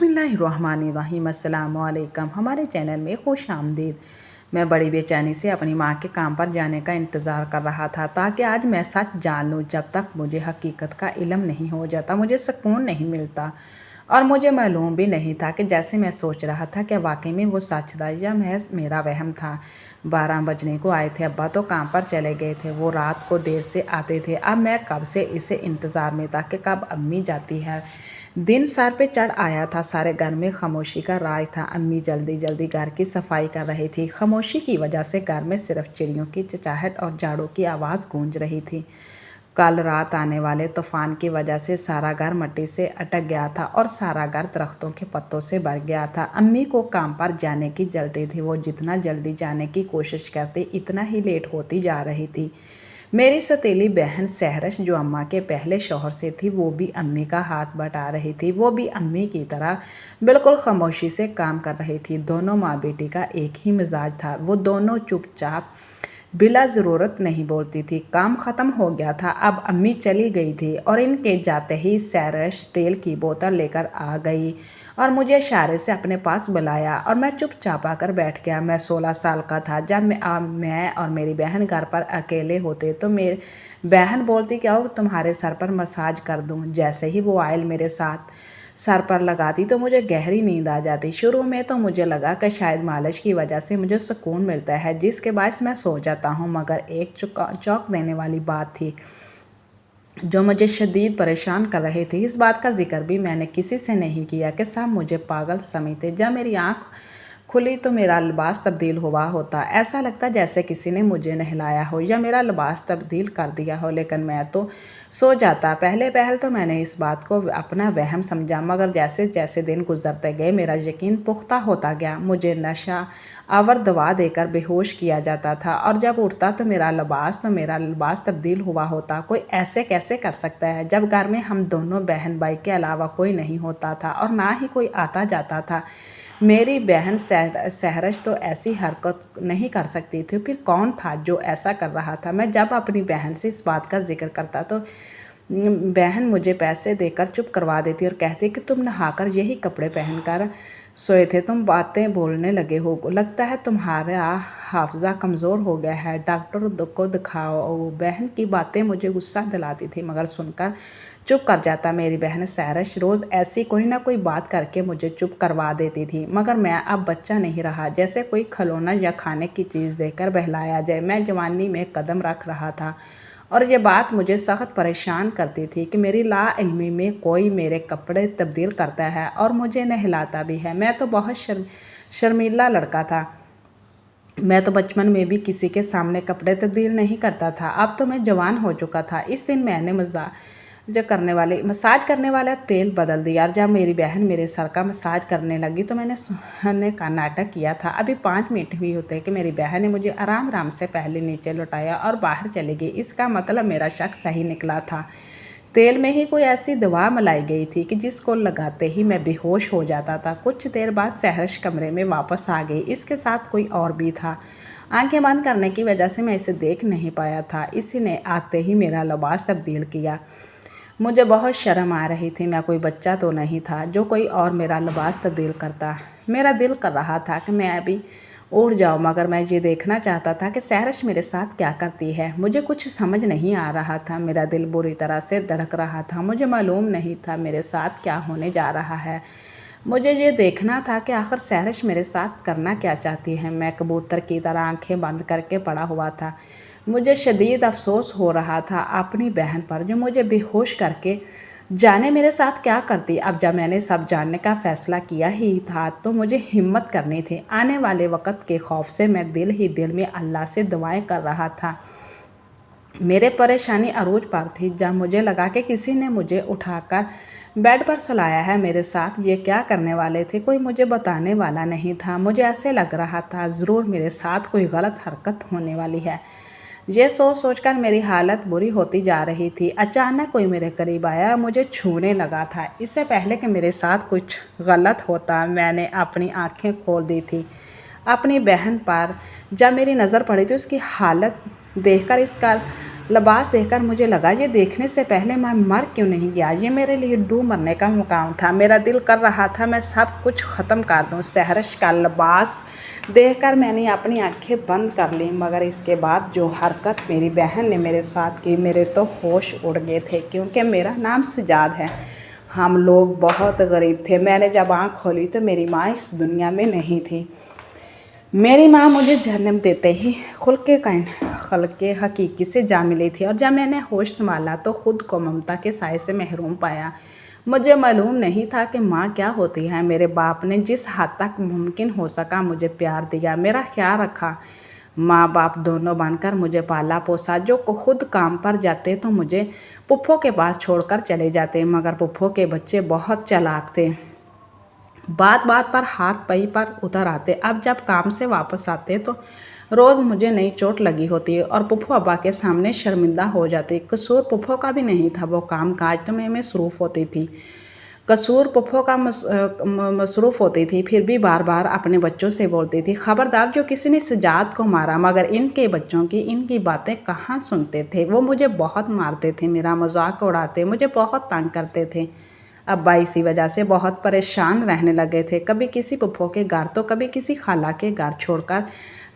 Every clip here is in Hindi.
बिस्मिल्लाहिर्रहमानिर्रहीम अस्सलाम वालेकुम। हमारे चैनल में खुश आमदीद। मैं बड़ी बेचैनी से अपनी माँ के काम पर जाने का इंतज़ार कर रहा था ताकि आज मैं सच जान लूँ। जब तक मुझे हकीकत का इल्म नहीं हो जाता मुझे सुकून नहीं मिलता। और मुझे मालूम भी नहीं था कि जैसे मैं सोच रहा था कि वाकई में वो सच था या महज मेरा वहम था। 12 बजने को आए थे। अब्बा तो काम पर चले गए थे। वो रात को देर से आते थे। अब मैं कब से इसे इंतज़ार में था कि कब अम्मी जाती है। दिन सर पे चढ़ आया था। सारे घर में खामोशी का राज था। अम्मी जल्दी जल्दी घर की सफाई कर रही थी। खामोशी की वजह से घर में सिर्फ चिड़ियों की चहचहाहट और झाड़ों की आवाज़ गूंज रही थी। कल रात आने वाले तूफान की वजह से सारा घर मिट्टी से अटक गया था और सारा घर दरख्तों के पत्तों से भर गया था। अम्मी को काम पर जाने की जल्दी थी। वो जितना जल्दी जाने की कोशिश करती इतना ही लेट होती जा रही थी। मेरी सतीली बहन सहरश जो अम्मा के पहले शौहर से थी वो भी अम्मी का हाथ बटा रही थी। वो भी अम्मी की तरह बिल्कुल खामोशी से काम कर रही थी। दोनों माँ बेटी का एक ही मिजाज था। वो दोनों चुपचाप बिला ज़रूरत नहीं बोलती थी। काम ख़त्म हो गया था। अब अम्मी चली गई थी और इनके जाते ही सहरश तेल की बोतल लेकर आ गई और मुझे इशारे से अपने पास बुलाया और मैं चुपचाप आकर बैठ गया। मैं 16 साल का था जब मैं और मेरी बहन घर पर अकेले होते तो मेरी बहन बोलती क्या हो तुम्हारे सर पर मसाज कर दूं। जैसे ही वो आयल मेरे साथ सर पर लगाती तो मुझे गहरी नींद आ जाती। शुरू में तो मुझे लगा कि शायद मालिश की वजह से मुझे सुकून मिलता है जिसके बायस मैं सो जाता हूँ, मगर एक चौंक देने वाली बात थी जो मुझे शदीद परेशान कर रही थी। इस बात का जिक्र भी मैंने किसी से नहीं किया कि सब मुझे पागल समझते। जब मेरी आँख खुली तो मेरा लिबास तब्दील हुआ होता। ऐसा लगता जैसे किसी ने मुझे नहलाया हो या मेरा लिबास तब्दील कर दिया हो, लेकिन मैं तो सो जाता। पहले पहल तो मैंने इस बात को अपना वहम समझा, मगर जैसे जैसे दिन गुजरते गए मेरा यकीन पुख्ता होता गया। मुझे नशा आवर दवा देकर बेहोश किया जाता था और जब उठता तो मेरा लिबास तब्दील हुआ होता। कोई ऐसे कैसे कर सकता है जब घर में हम दोनों बहन भाई के अलावा कोई नहीं होता था और ना ही कोई आता जाता था। मेरी बहन सहरश तो ऐसी हरकत नहीं कर सकती थी। फिर कौन था जो ऐसा कर रहा था। मैं जब अपनी बहन से इस बात का जिक्र करता तो बहन मुझे पैसे देकर चुप करवा देती और कहती कि तुम नहाकर यही कपड़े पहनकर सोए थे, तुम बातें बोलने लगे हो, लगता है तुम्हारा हाफजा कमज़ोर हो गया है, डॉक्टर को दिखाओ। बहन की बातें मुझे गुस्सा दिलाती थी मगर सुनकर चुप कर जाता। मेरी बहन सहरश रोज़ ऐसी कोई ना कोई बात करके मुझे चुप करवा देती थी, मगर मैं अब बच्चा नहीं रहा जैसे कोई खिलौना या खाने की चीज़ देकर बहलाया जाए। मैं जवानी में कदम रख रहा था और ये बात मुझे सख्त परेशान करती थी कि मेरी लाइल्मी में कोई मेरे कपड़े तब्दील करता है और मुझे नहलाता भी है। मैं तो बहुत शर्मीला लड़का था। मैं तो बचपन में भी किसी के सामने कपड़े तब्दील नहीं करता था। अब तो मैं जवान हो चुका था। इस दिन मैंने मसाज करने वाला तेल बदल दिया और जब मेरी बहन मेरे सर का मसाज करने लगी तो मैंने सोने का नाटक किया था। अभी 5 मिनट भी होते कि मेरी बहन ने मुझे आराम आराम से पहले नीचे लौटाया और बाहर चली गई। इसका मतलब मेरा शक सही निकला था। तेल में ही कोई ऐसी दवा मिलाई गई थी कि जिसको लगाते ही मैं बेहोश हो जाता था। कुछ देर बाद सहरश कमरे में वापस आ गई। इसके साथ कोई और भी था। आंखें बंद करने की वजह से मैं इसे देख नहीं पाया था। इसी ने आते ही मेरा लिबास तब्दील किया। मुझे बहुत शर्म आ रही थी। मैं कोई बच्चा तो नहीं था जो कोई और मेरा लिबास तब्दील करता। मेरा दिल कर रहा था कि मैं अभी उड़ जाऊँ, मगर मैं ये देखना चाहता था कि सहरश मेरे साथ क्या करती है। मुझे कुछ समझ नहीं आ रहा था। मेरा दिल बुरी तरह से धड़क रहा था। मुझे मालूम नहीं था मेरे साथ क्या होने जा रहा है। मुझे ये देखना था कि आखिर सहरश मेरे साथ करना क्या चाहती है। मैं कबूतर की तरह आंखें बंद करके पड़ा हुआ था। मुझे शदीद अफसोस हो रहा था अपनी बहन पर जो मुझे बेहोश करके जाने मेरे साथ क्या करती। अब जब मैंने सब जानने का फ़ैसला किया ही था तो मुझे हिम्मत करनी थी। आने वाले वक़्त के खौफ से मैं दिल ही दिल में अल्लाह से दुआएं कर रहा था। मेरे परेशानी अरूज पर थी जब मुझे लगा कि किसी ने मुझे उठाकर बेड पर सुलाया है। मेरे साथ ये क्या करने वाले थे कोई मुझे बताने वाला नहीं था। मुझे ऐसे लग रहा था ज़रूर मेरे साथ कोई गलत हरकत होने वाली है। ये सोच सोचकर मेरी हालत बुरी होती जा रही थी। अचानक कोई मेरे करीब आया, मुझे छूने लगा था। इससे पहले कि मेरे साथ कुछ गलत होता मैंने अपनी आंखें खोल दी थी। अपनी बहन पर जब मेरी नज़र पड़ी तो उसकी हालत देखकर इसका लिबास देखकर मुझे लगा ये देखने से पहले मैं मर क्यों नहीं गया। ये मेरे लिए डूब मरने का मुकाम था। मेरा दिल कर रहा था मैं सब कुछ ख़त्म कर दूं। सहरश का लिबास देखकर मैंने अपनी आंखें बंद कर ली, मगर इसके बाद जो हरकत मेरी बहन ने मेरे साथ की, मेरे तो होश उड़ गए थे। क्योंकि मेरा नाम सजाद है, हम लोग बहुत गरीब थे। मैंने जब आँख खोली तो मेरी माँ इस दुनिया में नहीं थी। मेरी माँ मुझे जन्म देते ही खल्के हकीकी से जा मिली थी, और जब मैंने होश संभाला तो खुद को ममता के साए से महरूम पाया। मुझे मालूम नहीं था कि माँ क्या होती है। मेरे बाप ने जिस हद तक मुमकिन हो सका मुझे प्यार दिया, मेरा ख्याल रखा। माँ बाप दोनों बनकर मुझे पाला पोसा। जो को खुद काम पर जाते तो मुझे पुप्पो के पास छोड़कर चले जाते, मगर पुप्पो के बच्चे बहुत चालाक थे। बात बात पर हाथ पाई पर उतर आते। अब जब काम से वापस आते तो रोज़ मुझे नई चोट लगी होती और पुप्पो अब्बा के सामने शर्मिंदा हो जाती। कसूर पुप्पो का भी नहीं था, वो काम काज में मसरूफ़ होती थी। कसूर पुप्पो का मसरूफ़ होती थी, फिर भी बार बार अपने बच्चों से बोलती थी, खबरदार जो किसी ने सजाद को मारा। मगर इनके बच्चों की इनकी बातें कहाँ सुनते थे। वो मुझे बहुत मारते थे, मेरा मजाक उड़ाते, मुझे बहुत तंग करते थे। अब्बा इसी वजह से बहुत परेशान रहने लगे थे। कभी किसी पुप्पो के घर तो कभी किसी खाला के घर छोड़कर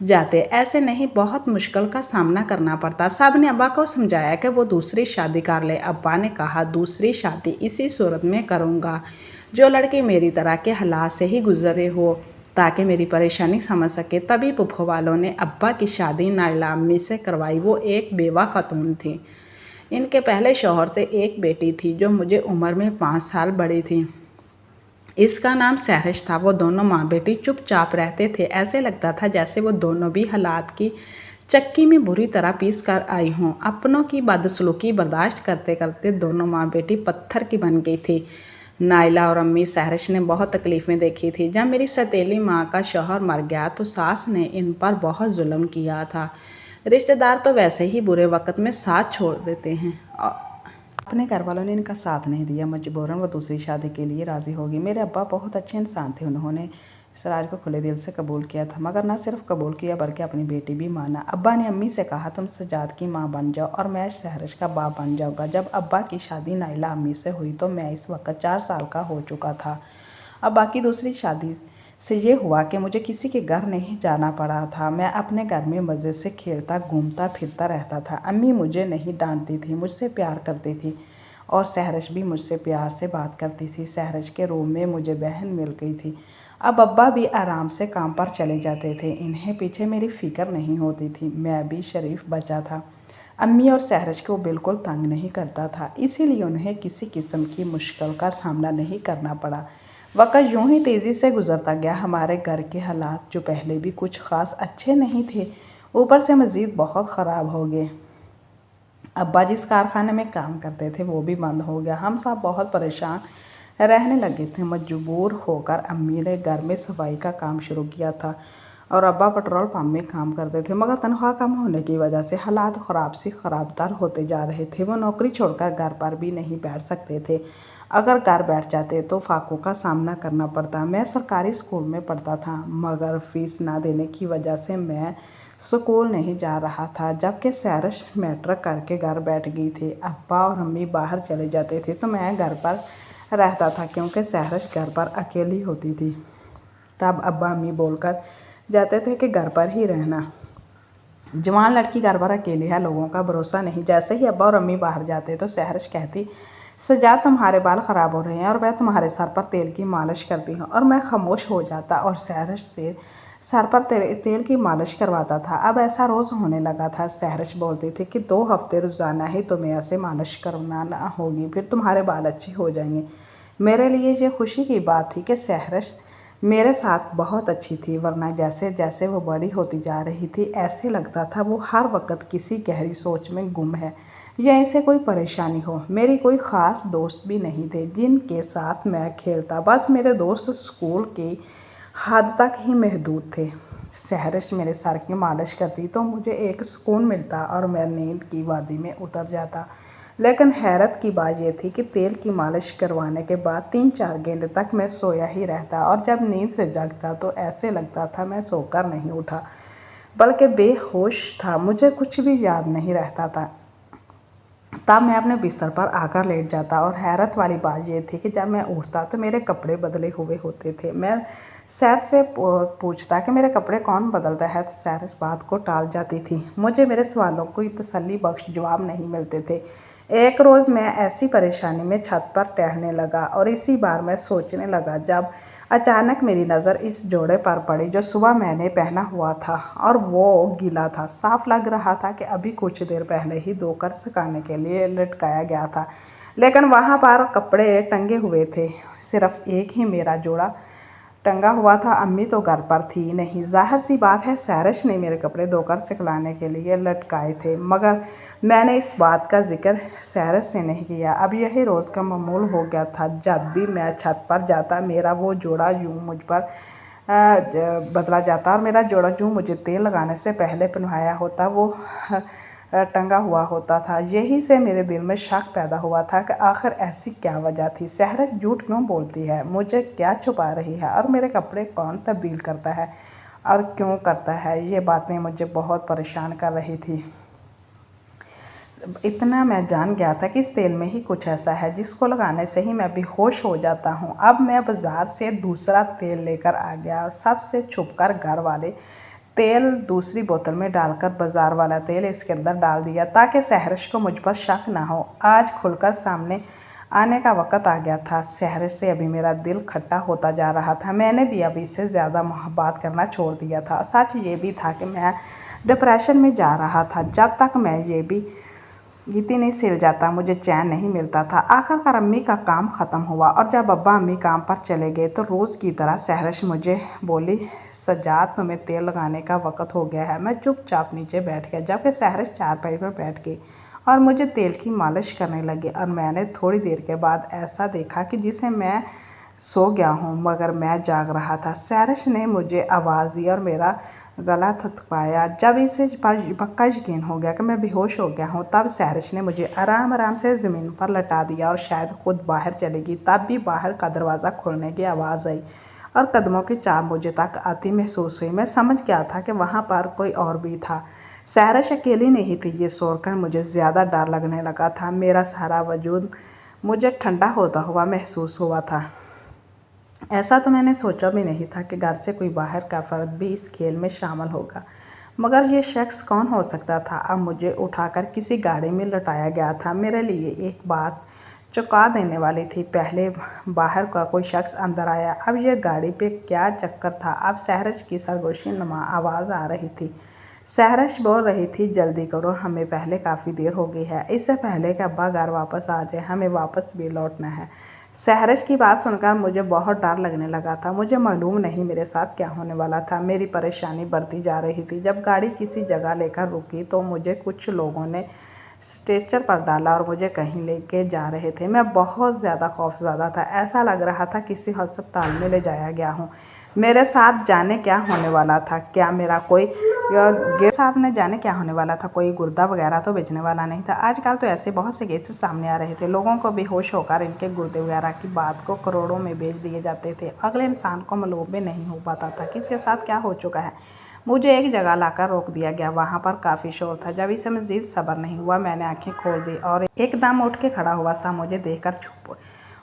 जाते। ऐसे नहीं, बहुत मुश्किल का सामना करना पड़ता। सब ने अब्बा को समझाया कि वो दूसरी शादी कर ले। अब्बा ने कहा, दूसरी शादी इसी सूरत में करूँगा जो लड़की मेरी तरह के हालात से ही गुजरे हो, ताकि मेरी परेशानी समझ सके। तभी पुप्पो वालों ने अब्बा की शादी नाइला अम्मी से करवाई। वो एक बेवा खातून थी। इनके पहले शौहर से एक बेटी थी जो मुझे उम्र में 5 साल बड़ी थी। इसका नाम सहरश था। वो दोनों माँ बेटी चुपचाप रहते थे। ऐसे लगता था जैसे वो दोनों भी हालात की चक्की में बुरी तरह पीस कर आई हों। अपनों की बदसलूकी बर्दाश्त करते करते दोनों माँ बेटी पत्थर की बन गई थी। नाइला और अम्मी सहरश ने बहुत तकलीफ़ें देखी थी। जब मेरी सतीली माँ का शौहर मर गया तो सास ने इन पर बहुत जुल्म किया था। रिश्तेदार तो वैसे ही बुरे वक्त में साथ छोड़ देते हैं। अपने घर वालों ने इनका साथ नहीं दिया। मजबूरन वो दूसरी शादी के लिए राज़ी होगी। मेरे अब्बा बहुत अच्छे इंसान थे। उन्होंने सराज को खुले दिल से कबूल किया था, मगर न सिर्फ कबूल किया बल्कि अपनी बेटी भी माना। अब्बा ने अम्मी से कहा, तुम सजाद की माँ बन जाओ और मैं सहरश का बाप बन जाऊँगा। जब अब्बा की शादी नाइला अम्मी से हुई तो मैं इस वक्त 4 साल का हो चुका था। अब्बा की दूसरी शादी से ये हुआ कि मुझे किसी के घर नहीं जाना पड़ा था। मैं अपने घर में मज़े से खेलता घूमता फिरता रहता था। अम्मी मुझे नहीं डांटती थी, मुझसे प्यार करती थी, और सहरश भी मुझसे प्यार से बात करती थी। सहरश के रूम में मुझे बहन मिल गई थी। अब अब्बा भी आराम से काम पर चले जाते थे। इन्हें पीछे मेरी फ़िक्र नहीं होती थी। मैं भी शरीफ बच्चा था। अम्मी और सहरश को बिल्कुल तंग नहीं करता था, इसीलिए उन्हें किसी किस्म की मुश्किल का सामना नहीं करना पड़ा। वक़्त यूं ही तेज़ी से गुजरता गया। हमारे घर के हालात जो पहले भी कुछ ख़ास अच्छे नहीं थे, ऊपर से मज़ीद बहुत ख़राब हो गए। अब्बा जिस कारखाने में काम करते थे वो भी बंद हो गया। हम सब बहुत परेशान रहने लगे थे। मजबूर होकर अम्मी ने घर में सफाई का काम शुरू किया था और अब्बा पेट्रोल पंप में काम करते थे, मगर तनख्वाह कम होने की वजह से हालात ख़राब से ख़राबतर होते जा रहे थे। वो नौकरी छोड़कर घर पर भी नहीं बैठ सकते थे। अगर घर बैठ जाते तो फाकों का सामना करना पड़ता। मैं सरकारी स्कूल में पढ़ता था, मगर फ़ीस ना देने की वजह से मैं स्कूल नहीं जा रहा था। जबकि सहरश मैट्रिक करके घर बैठ गई थी। अब्बा और अम्मी बाहर चले जाते थे तो मैं घर पर रहता था, क्योंकि सहरश घर पर अकेली होती थी। तब अब्बा अम्मी बोलकर जाते थे कि घर पर ही रहना, जवान लड़की घर पर अकेली है, लोगों का भरोसा नहीं। जैसे ही अब्बा और अम्मी बाहर जाते तो सहरश कहती, सजाद तुम्हारे बाल ख़राब हो रहे हैं और मैं तुम्हारे सर पर तेल की मालिश करती हूँ, और मैं खामोश हो जाता और सहरश से सर पर तेल की मालिश करवाता था। अब ऐसा रोज़ होने लगा था। सहरश बोलती थी कि 2 हफ्ते रोज़ाना ही तुम्हें ऐसे मालिश करवाना होगी, फिर तुम्हारे बाल अच्छे हो जाएंगे। मेरे लिए ये खुशी की बात थी कि सहरश मेरे साथ बहुत अच्छी थी, वरना जैसे जैसे वो बड़ी होती जा रही थी ऐसे लगता था वो हर वक्त किसी गहरी सोच में गुम है या इसे कोई परेशानी हो। मेरी कोई ख़ास दोस्त भी नहीं थे जिनके साथ मैं खेलता, बस मेरे दोस्त स्कूल की हद तक ही महदूद थे। सहरश मेरे सर की मालिश करती तो मुझे एक सुकून मिलता और मैं नींद की वादी में उतर जाता। लेकिन हैरत की बात यह थी कि तेल की मालिश करवाने के बाद 3-4 घंटे तक मैं सोया ही रहता, और जब नींद से जगता तो ऐसे लगता था मैं सोकर नहीं उठा बल्कि बेहोश था। मुझे कुछ भी याद नहीं रहता था। तब मैं अपने बिस्तर पर आकर लेट जाता और हैरत वाली बात ये थी कि जब मैं उठता तो मेरे कपड़े बदले हुए होते थे। मैं सैर से पूछता कि मेरे कपड़े कौन बदलता है, तो सैर इस बात को टाल जाती थी। मुझे मेरे सवालों को तसल्ली बख्श जवाब नहीं मिलते थे। एक रोज़ मैं ऐसी परेशानी में छत पर टहलने लगा और इसी बार मैं सोचने लगा जब अचानक मेरी नज़र इस जोड़े पर पड़ी जो सुबह मैंने पहना हुआ था और वो गीला था। साफ लग रहा था कि अभी कुछ देर पहले ही धोकर सुखाने के लिए लटकाया गया था, लेकिन वहाँ पर कपड़े टंगे हुए थे। सिर्फ एक ही मेरा जोड़ा टंगा हुआ था। अम्मी तो घर पर थी नहीं। ज़ाहिर सी बात है सैरश ने मेरे कपड़े धोकर सुखाने के लिए लटकाए थे, मगर मैंने इस बात का जिक्र सैरश से नहीं किया। अब यही रोज़ का मामूल हो गया था। जब भी मैं छत पर जाता मेरा वो जोड़ा यूँ मुझ पर बदला जाता और मेरा जोड़ा जो मुझे तेल लगाने से पहले पहनाया होता वो टंगा हुआ होता था। यही से मेरे दिल में शक पैदा हुआ था कि आखिर ऐसी क्या वजह थी। सहरश झूठ क्यों बोलती है, मुझे क्या छुपा रही है और मेरे कपड़े कौन तब्दील करता है और क्यों करता है। ये बातें मुझे बहुत परेशान कर रही थी। इतना मैं जान गया था कि इस तेल में ही कुछ ऐसा है जिसको लगाने से ही मैं बेहोश हो जाता हूँ। अब मैं बाज़ार से दूसरा तेल लेकर आ गया और सबसे छुपकर घर वाले तेल दूसरी बोतल में डालकर बाज़ार वाला तेल इसके अंदर डाल दिया ताकि सहरश को मुझ पर शक ना हो। आज खुलकर सामने आने का वक़्त आ गया था। सहरश से अभी मेरा दिल खट्टा होता जा रहा था। मैंने भी अब इससे ज़्यादा बात करना छोड़ दिया था। सच ये भी था कि मैं डिप्रेशन में जा रहा था। जब तक मैं ये भी गीती नहीं सिल जाता मुझे चैन नहीं मिलता था। आखिरकार अम्मी का काम ख़त्म हुआ और जब अब्बा अम्मी काम पर चले गए तो रोज़ की तरह सहरश मुझे बोली, सजाद तुम्हें तेल लगाने का वक़्त हो गया है। मैं चुपचाप नीचे बैठ गया जबकि सहरश चारपाई पर बैठ गई और मुझे तेल की मालिश करने लगी। और मैंने थोड़ी देर के बाद ऐसा देखा कि जिसे मैं सो गया हूँ मगर मैं जाग रहा था। सहरश ने मुझे आवाज़ दी और मेरा गला थपथपाया। जब इसे पक्का यकीन हो गया कि मैं बेहोश हो गया हूँ तब सहरश ने मुझे आराम आराम से ज़मीन पर लटा दिया और शायद खुद बाहर चलेगी। तब भी बाहर का दरवाज़ा खुलने की आवाज़ आई और कदमों की चाल मुझे तक आती महसूस हुई। मैं समझ गया था कि वहाँ पर कोई और भी था। सहरश अकेली नहीं थी। ये सोचकर मुझे ज़्यादा डर लगने लगा था। मेरा सारा वजूद मुझे ठंडा होता हुआ महसूस हुआ था। ऐसा तो मैंने सोचा भी नहीं था कि घर से कोई बाहर का फ़र्द भी इस खेल में शामिल होगा। मगर ये शख्स कौन हो सकता था। अब मुझे उठाकर किसी गाड़ी में लटाया गया था। मेरे लिए एक बात चौंका देने वाली थी। पहले बाहर का कोई शख्स अंदर आया, अब यह गाड़ी पे क्या चक्कर था। अब सहरश की सरगोशी नुमा आवाज़ आ रही थी। सहरश बोल रही थी, जल्दी करो, हमें पहले काफ़ी देर हो गई है। इससे पहले कि अब्बा घर वापस आ जाए हमें वापस भी लौटना है। सहरश की बात सुनकर मुझे बहुत डर लगने लगा था। मुझे मालूम नहीं मेरे साथ क्या होने वाला था। मेरी परेशानी बढ़ती जा रही थी। जब गाड़ी किसी जगह लेकर रुकी तो मुझे कुछ लोगों ने स्ट्रेचर पर डाला और मुझे कहीं लेके जा रहे थे। मैं बहुत ज़्यादा खौफज़दा था। ऐसा लग रहा था किसी अस्पताल में ले जाया गया हूँ। मेरे साथ जाने क्या होने वाला था, क्या मेरा कोई साथ में जाने क्या होने वाला था, कोई गुर्दा वगैरह तो बेचने वाला नहीं था। आजकल तो ऐसे बहुत से केसेस सामने आ रहे थे। लोगों को बेहोश होकर इनके गुर्दे वगैरह की बात को करोड़ों में बेच दिए जाते थे। अगले इंसान को मालूम भी नहीं हो पाता था कि इसके साथ क्या हो चुका है। मुझे एक जगह लाकर रोक दिया गया। वहाँ पर काफ़ी शोर था। जब इसे मज़ीद सब्र नहीं हुआ मैंने आंखें खोल दी और एकदम उठ के खड़ा हुआ सा मुझे देखकर चुप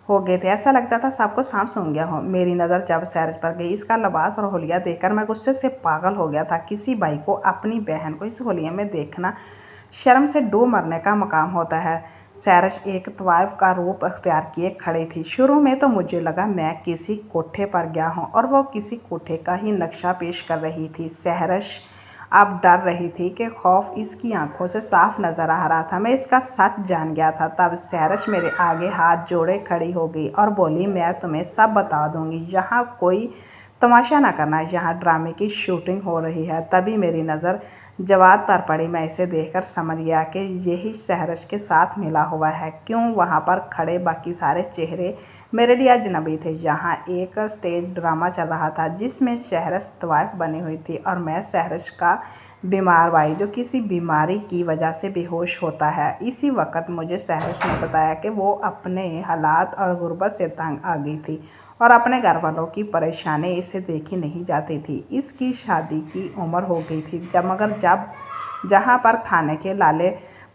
हो गए थे। ऐसा लगता था सबको सांप सूंघ गया हो। मेरी नज़र जब सहरश पर गई, इसका लिबास और होलिया देखकर मैं गुस्से से पागल हो गया था। किसी भाई को अपनी बहन को इस होलिया में देखना शर्म से डूब मरने का मकाम होता है। सहरश एक तवाइफ का रूप अख्तियार किए खड़ी थी। शुरू में तो मुझे लगा मैं किसी कोठे पर गया हूँ और वो किसी कोठे का ही नक्शा पेश कर रही थी। सहरश अब डर रही थी कि खौफ इसकी आंखों से साफ नज़र आ रहा था। मैं इसका सच जान गया था। तब सहरश मेरे आगे हाथ जोड़े खड़ी हो गई और बोली, मैं तुम्हें सब बता दूंगी, यहाँ कोई तमाशा ना करना, यहाँ ड्रामे की शूटिंग हो रही है। तभी मेरी नज़र जवाद पर पड़ी। मैं इसे देखकर समझ गया कि यही सहरश के साथ मिला हुआ है। क्यों वहाँ पर खड़े बाकी सारे चेहरे मेरे लिए अजनबी थे। यहाँ एक स्टेज ड्रामा चल रहा था जिसमें सहरश तवाइफ बनी हुई थी और मैं सहरश का बीमार भाई जो किसी बीमारी की वजह से बेहोश होता है। इसी वक्त मुझे सहरश ने बताया कि वो अपने हालात और गुर्बत से तंग आ गई थी और अपने घर वालों की परेशानी इसे देखी नहीं जाती थी। इसकी शादी की उम्र हो गई थी। मगर जब जहाँ पर खाने के लाले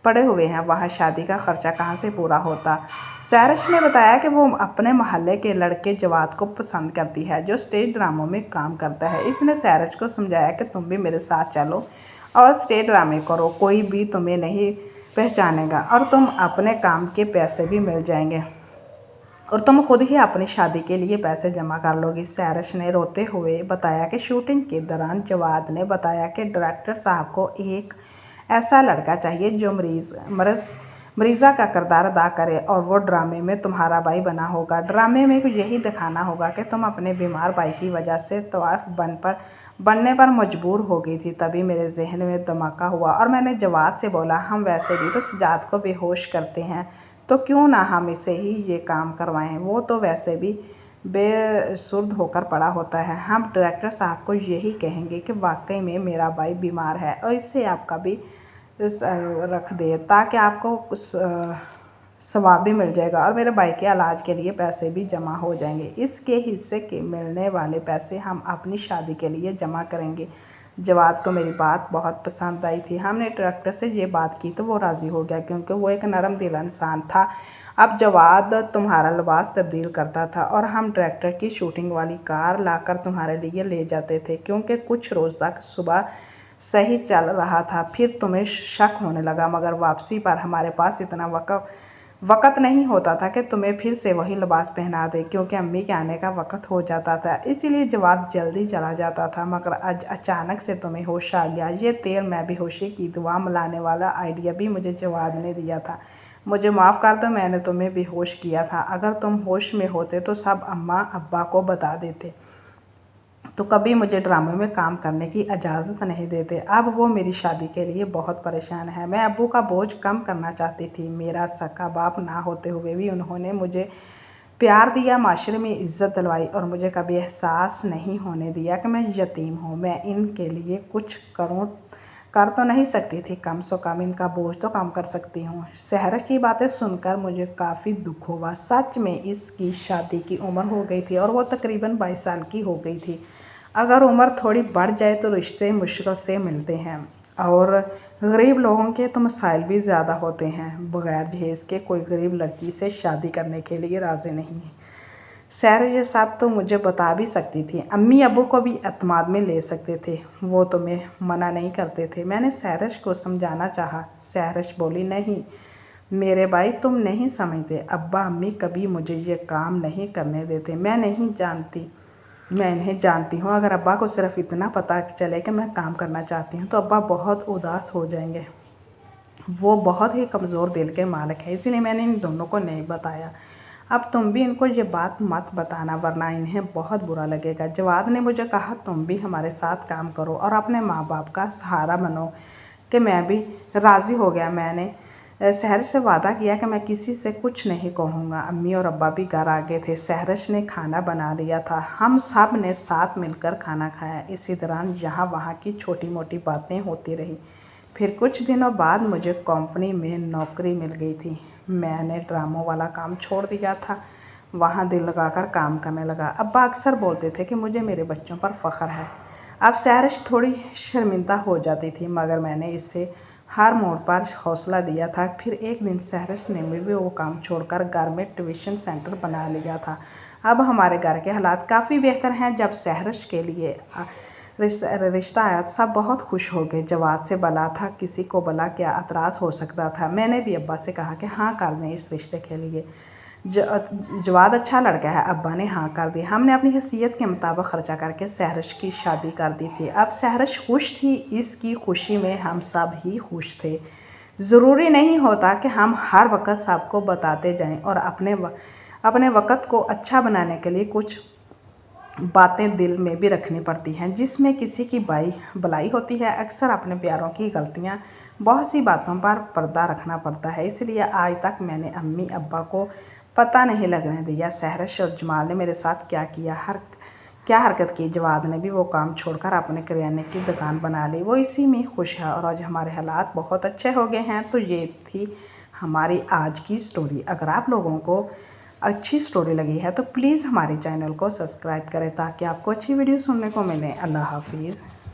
पड़े हुए हैं, वहाँ शादी का खर्चा कहाँ से पूरा होता। सहर्ष ने बताया कि वो अपने मोहल्ले के लड़के जवाद को पसंद करती है जो स्टेज ड्रामों में काम करता है। इसने सहर्ष को समझाया कि तुम भी मेरे साथ चलो और स्टेज ड्रामे करो, कोई भी तुम्हें नहीं पहचानेगा और तुम अपने काम के पैसे भी मिल जाएंगे और तुम खुद ही अपनी शादी के लिए पैसे जमा कर लोगी। सहर्ष ने रोते हुए बताया कि शूटिंग के दौरान जवाद ने बताया कि डायरेक्टर साहब को एक ऐसा लड़का चाहिए जो मरीज़ा का किरदार अदा करे और वो ड्रामे में तुम्हारा भाई बना होगा। ड्रामे में यही दिखाना होगा कि तुम अपने बीमार भाई की वजह से तवाफ बनने पर मजबूर हो गई थी। तभी मेरे जहन में धमाका हुआ और मैंने जवाद से बोला, हम वैसे भी तो सजाद को बेहोश करते हैं, तो क्यों ना हम इसे ही ये काम करवाएं। वो तो वैसे भी बेसुर्द होकर पड़ा होता है। हम डायरेक्टर साहब को यही कहेंगे कि वाकई में मेरा भाई बीमार है और इससे आपका भी रख दे ताकि आपको कुछ सवाब भी मिल जाएगा और मेरे भाई के इलाज के लिए पैसे भी जमा हो जाएंगे। इसके हिस्से के मिलने वाले पैसे हम अपनी शादी के लिए जमा करेंगे। जवाद को मेरी बात बहुत पसंद आई थी। हमने डायरेक्टर से ये बात की तो वो राज़ी हो गया क्योंकि वो एक नरम दिल इंसान था। अब जवाद तुम्हारा लिबास तब्दील करता था और हम डायरेक्टर की शूटिंग वाली कार लाकर तुम्हारे लिए ले जाते थे क्योंकि कुछ रोज़ तक सुबह सही चल रहा था, फिर तुम्हें शक होने लगा, मगर वापसी पर हमारे पास इतना वक़्त नहीं होता था कि तुम्हें फिर से वही लिबास पहना दे क्योंकि अम्मी के आने का वक़्त हो जाता था। इसीलिए जवाद जल्दी चला जाता था, मगर आज अचानक से तुम्हें होश आ गया। ये तेल मैं बेहोशी की दुआ मिलाने वाला आइडिया भी मुझे जवाद ने दिया था। मुझे माफ़ कर दो, मैंने तुम्हें बेहोश किया था। अगर तुम होश में होते तो सब अम्मा अब्बा को बता देते तो कभी मुझे ड्रामे में काम करने की इजाज़त नहीं देते। अब वो मेरी शादी के लिए बहुत परेशान है। मैं अब्बू का बोझ कम करना चाहती थी। मेरा सगा बाप ना होते हुए भी उन्होंने मुझे प्यार दिया, माशरे में इज़्ज़त दिलवाई और मुझे कभी एहसास नहीं होने दिया कि मैं यतीम हूँ। मैं इनके लिए कुछ कर तो नहीं सकती थी, कम से कम इनका बोझ तो कम कर सकती हूँ। सहर की बातें सुनकर मुझे काफ़ी दुख हुआ। सच में इसकी शादी की उम्र हो गई थी और वो तकरीबन 22 साल की हो गई थी। अगर उम्र थोड़ी बढ़ जाए तो रिश्ते मुश्किल से मिलते हैं और गरीब लोगों के तो मसाइल भी ज़्यादा होते हैं। बग़ैर जहेज़ के कोई गरीब लड़की से शादी करने के लिए राज़ी नहीं है। सहर ये सब तो मुझे बता भी सकती थी, अम्मी अबू को भी एतमाद में ले सकते थे, वो तुम्हें मना नहीं करते थे। मैंने सहरश को समझाना चाहा। सहरश बोली, नहीं मेरे भाई, तुम नहीं समझते। अब्बा अम्मी कभी मुझे ये काम नहीं करने देते। मैं इन्हें जानती हूँ। अगर अब्बा को सिर्फ इतना पता चले कि मैं काम करना चाहती हूँ तो अब्बा बहुत उदास हो जाएंगे। वो बहुत ही कमज़ोर दिल के मालिक है, इसीलिए मैंने इन दोनों को नहीं बताया। अब तुम भी इनको ये बात मत बताना वरना इन्हें बहुत बुरा लगेगा। जवाद ने मुझे कहा, तुम भी हमारे साथ काम करो और अपने माँ बाप का सहारा बनो। कि मैं भी राज़ी हो गया। मैंने सहरश से वादा किया कि मैं किसी से कुछ नहीं कहूँगा। अम्मी और अब्बा भी घर आ गए थे। सहरश ने खाना बना लिया था। हम सब ने साथ मिलकर खाना खाया। इसी दौरान यहाँ वहाँ की छोटी मोटी बातें होती रही। फिर कुछ दिनों बाद मुझे कंपनी में नौकरी मिल गई थी। मैंने ड्रामों वाला काम छोड़ दिया था, वहाँ दिल लगाकर काम करने लगा। अब्बा अक्सर बोलते थे कि मुझे मेरे बच्चों पर फ़ख्र है। अब सहरश थोड़ी शर्मिंदा हो जाती थी, मगर मैंने इसे हर मोड़ पर हौसला दिया था। फिर एक दिन सहरश ने भी वो काम छोड़कर घर में ट्यूशन सेंटर बना लिया था। अब हमारे घर के हालात काफ़ी बेहतर हैं। जब सहरश के लिए रिश्ता आया तो सब बहुत खुश हो गए। जवाद से भला था, किसी को भला क्या एतराज़ हो सकता था। मैंने भी अब्बा से कहा कि हाँ कर दें इस रिश्ते के लिए, जवाद अच्छा लड़का है। अब्बा ने हाँ कर दी। हमने अपनी हैसियत के मुताबिक खर्चा करके सहरश की शादी कर दी थी। अब सहरश खुश थी, इसकी खुशी में हम सब ही खुश थे। ज़रूरी नहीं होता कि हम हर वक्त सबको बताते जाएं और अपने वक़्त को अच्छा बनाने के लिए कुछ बातें दिल में भी रखनी पड़ती हैं जिसमें किसी की भलाई होती है। अक्सर अपने प्यारों की गलतियां, बहुत सी बातों पर पर्दा रखना पड़ता है। इसलिए आज तक मैंने अम्मी अब्बा को पता नहीं लगने दिया सहरश और जमाल ने मेरे साथ क्या हरकत की। जवाद ने भी वो काम छोड़कर अपने किराने की दुकान बना ली। वो इसी में खुश है और आज हमारे हालात बहुत अच्छे हो गए हैं। तो ये थी हमारी आज की स्टोरी। अगर आप लोगों को अच्छी स्टोरी लगी है तो प्लीज़ हमारे चैनल को सब्सक्राइब करें ताकि आपको अच्छी वीडियो सुनने को मिले। अल्लाह हाफिज़।